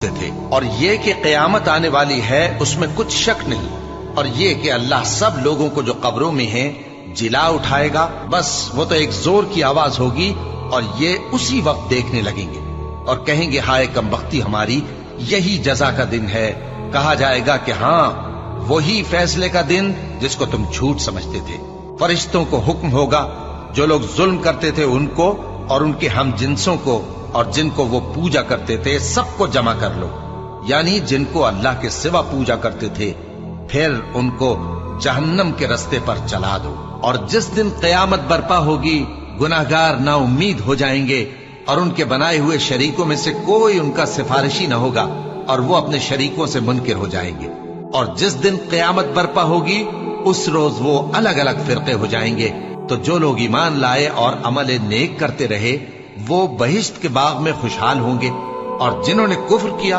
تھے، اور یہ کہ قیامت آنے والی ہے اس میں کچھ شک نہیں، اور یہ کہ اللہ سب لوگوں کو جو قبروں میں ہیں جلا اٹھائے گا، بس وہ تو ایک زور کی آواز ہوگی اور یہ اسی وقت دیکھنے لگیں گے اور کہیں گے ہائے کم بختی ہماری، یہی جزا کا دن ہے۔ کہا جائے گا کہ ہاں وہی فیصلے کا دن جس کو تم جھوٹ سمجھتے تھے۔ فرشتوں کو حکم ہوگا جو لوگ ظلم کرتے تھے ان کو اور ان کے ہم جنسوں کو اور جن کو وہ پوجا کرتے تھے سب کو جمع کر لو، یعنی جن کو اللہ کے سوا پوجا کرتے تھے، پھر ان کو جہنم کے رستے پر چلا دو۔ اور جس دن قیامت برپا ہوگی گناہگار نا امید ہو جائیں گے اور ان کے بنائے ہوئے شریکوں میں سے کوئی ان کا سفارشی نہ ہوگا اور وہ اپنے شریکوں سے منکر ہو جائیں گے۔ اور جس دن قیامت برپا ہوگی اس روز وہ الگ الگ فرقے ہو جائیں گے، تو جو لوگ ایمان لائے اور عمل نیک کرتے رہے وہ بہشت کے باغ میں خوشحال ہوں گے، اور جنہوں نے کفر کیا